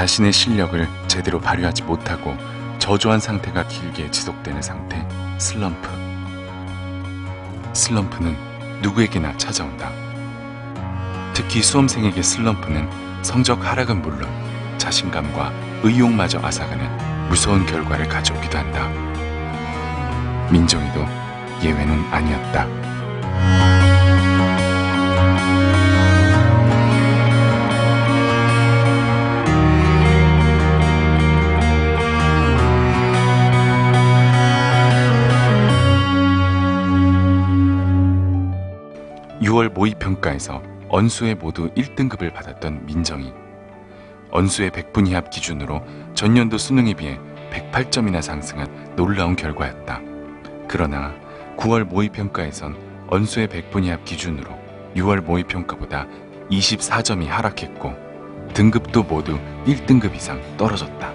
자신의 실력을 제대로 발휘하지 못하고 저조한 상태가 길게 지속되는 상태, 슬럼프. 슬럼프는 누구에게나 찾아온다. 특히 수험생에게 슬럼프는 성적 하락은 물론 자신감과 의욕마저 앗아가는 무서운 결과를 가져오기도 한다. 민정이도 예외는 아니었다. 6월 모의평가에서 언수에 모두 1등급을 받았던 민정이. 언수의 100분위합 기준으로 전년도 수능에 비해 108점이나 상승한 놀라운 결과였다. 그러나 9월 모의평가에선 언수의 100분위합 기준으로 6월 모의평가보다 24점이 하락했고 등급도 모두 1등급 이상 떨어졌다.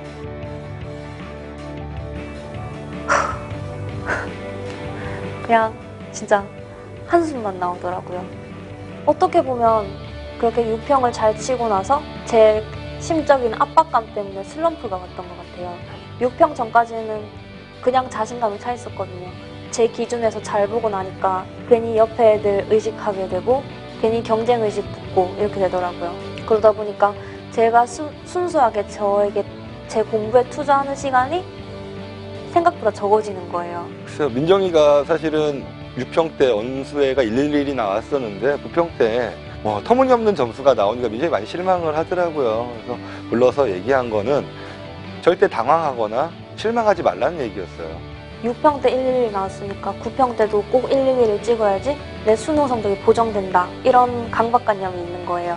그냥 진짜 한숨만 나오더라고요. 어떻게 보면 그렇게 유평을 잘 치고 나서 제 심적인 압박감 때문에 슬럼프가 왔던 것 같아요. 6평 전까지는 그냥 자신감이 차 있었거든요. 제 기준에서 잘 보고 나니까 괜히 옆에 애들 의식하게 되고 괜히 경쟁의식 붙고 이렇게 되더라고요. 그러다 보니까 제가 순수하게 저에게 제 공부에 투자하는 시간이 생각보다 적어지는 거예요. 글쎄요, 민정이가 사실은 6평 때 언수회가 111이 나왔었는데 9평 때 터무니없는 점수가 나오니까 민정이 많이 실망을 하더라고요. 그래서 불러서 얘기한 거는 절대 당황하거나 실망하지 말라는 얘기였어요. 6평 때 111이 나왔으니까 9평 때도 꼭 111을 찍어야지 내 수능 성적이 보정된다, 이런 강박관념이 있는 거예요.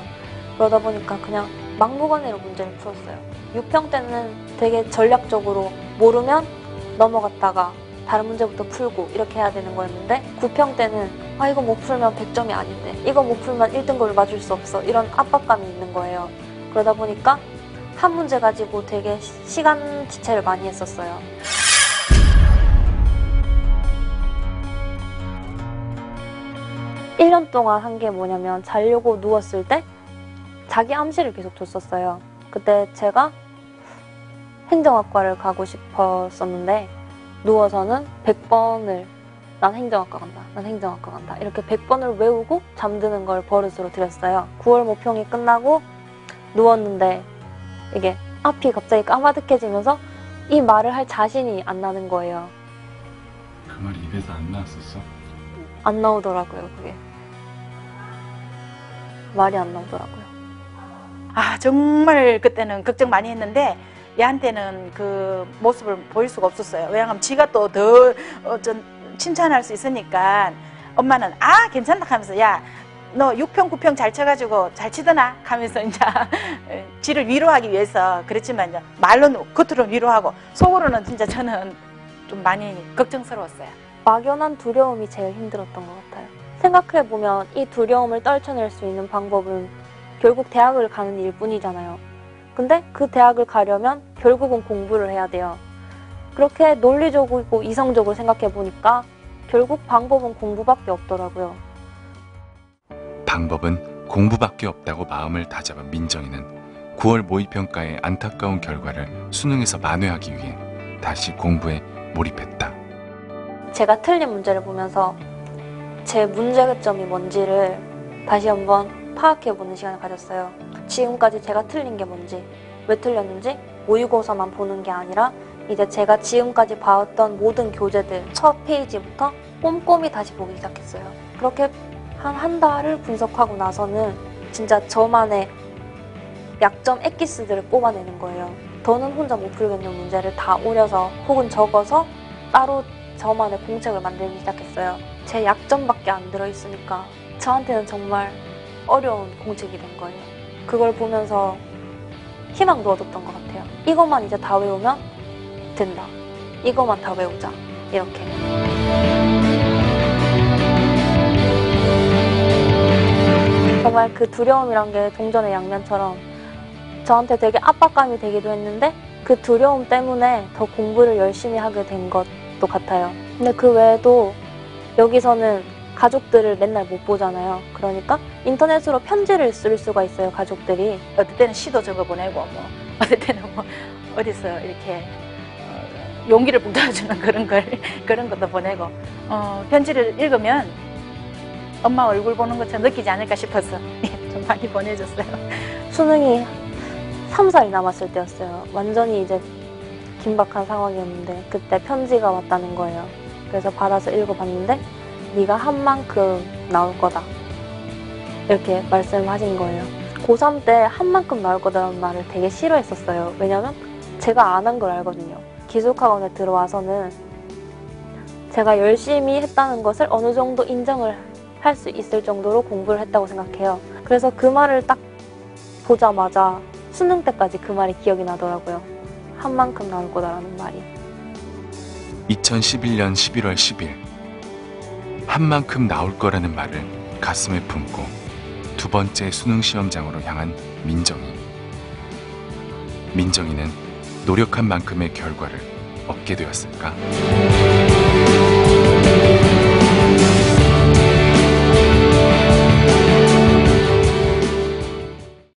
그러다 보니까 그냥 막무가내로 문제를 풀었어요. 6평 때는 되게 전략적으로 모르면 넘어갔다가 다른 문제부터 풀고 이렇게 해야 되는 거였는데 9평 때는 이거 못 풀면 100점이 아닌데, 이거 못 풀면 1등급을 맞을 수 없어, 이런 압박감이 있는 거예요. 그러다 보니까 한 문제 가지고 되게 시간 지체를 많이 했었어요. (1년) 동안 한 게 뭐냐면 자려고 누웠을 때 자기 암시를 계속 줬었어요. 그때 제가 행정학과를 가고 싶었었는데 누워서는 100번을 난 행정학과 간다, 난 행정학과 간다, 이렇게 100번을 외우고 잠드는 걸 버릇으로 들였어요. 9월 모평이 끝나고 누웠는데 이게 앞이 갑자기 까마득해지면서 이 말을 할 자신이 안 나는 거예요. 그 말이 입에서 안 나왔었어? 안 나오더라고요. 그게 말이 안 나오더라고요. 정말 그때는 걱정 많이 했는데 얘한테는 그 모습을 보일 수가 없었어요. 왜냐하면 지가 또 더 칭찬할 수 있으니까 엄마는 괜찮다 하면서 야, 너 6평 9평 잘 쳐가지고 잘 치더나 하면서 이제 지를 위로하기 위해서 그랬지만 이제 말로는 겉으로는 위로하고 속으로는 진짜 저는 좀 많이 걱정스러웠어요. 막연한 두려움이 제일 힘들었던 것 같아요. 생각해보면 이 두려움을 떨쳐낼 수 있는 방법은 결국 대학을 가는 일뿐이잖아요. 근데 그 대학을 가려면 결국은 공부를 해야 돼요. 그렇게 논리적이고 이성적으로 생각해보니까 결국 방법은 공부밖에 없더라고요. 방법은 공부밖에 없다고 마음을 다잡은 민정이는 9월 모의평가의 안타까운 결과를 수능에서 만회하기 위해 다시 공부에 몰입했다. 제가 틀린 문제를 보면서 제 문제점이 뭔지를 다시 한번 파악해보는 시간을 가졌어요. 지금까지 제가 틀린 게 뭔지, 왜 틀렸는지 모의고사만 보는 게 아니라 이제 제가 지금까지 봐왔던 모든 교재들 첫 페이지부터 꼼꼼히 다시 보기 시작했어요. 그렇게 한 달을 분석하고 나서는 진짜 저만의 약점 엑기스들을 뽑아내는 거예요. 더는 혼자 못 풀겠는 문제를 다 오려서 혹은 적어서 따로 저만의 공책을 만들기 시작했어요. 제 약점밖에 안 들어있으니까 저한테는 정말 어려운 공책이 된 거예요. 그걸 보면서 희망도 얻었던 것 같아요. 이것만 이제 다 외우면 된다. 이것만 다 외우자. 이렇게. 정말 그 두려움이란 게 동전의 양면처럼 저한테 되게 압박감이 되기도 했는데 그 두려움 때문에 더 공부를 열심히 하게 된 것도 같아요. 근데 그 외에도 여기서는 가족들을 맨날 못 보잖아요. 그러니까 인터넷으로 편지를 쓸 수가 있어요, 가족들이. 어떨 때는 시도 적어보내고 어떨 때는 뭐 어디서 이렇게 용기를 북돋아주는 그런 것도 보내고 편지를 읽으면 엄마 얼굴 보는 것처럼 느끼지 않을까 싶어서 좀 많이 보내줬어요. 수능이 3, 4일 남았을 때였어요. 완전히 이제 긴박한 상황이었는데 그때 편지가 왔다는 거예요. 그래서 받아서 읽어봤는데 네가 한 만큼 나올 거다 이렇게 말씀하신 거예요. 고3 때 한 만큼 나올 거다라는 말을 되게 싫어했었어요. 왜냐면 제가 안 한 걸 알거든요. 기숙학원에 들어와서는 제가 열심히 했다는 것을 어느 정도 인정을 할 수 있을 정도로 공부를 했다고 생각해요. 그래서 그 말을 딱 보자마자 수능 때까지 그 말이 기억이 나더라고요. 한 만큼 나올 거다라는 말이. 2011년 11월 10일 한 만큼 나올 거라는 말을 가슴에 품고 두 번째 수능 시험장으로 향한 민정이. 민정이는 노력한 만큼의 결과를 얻게 되었을까?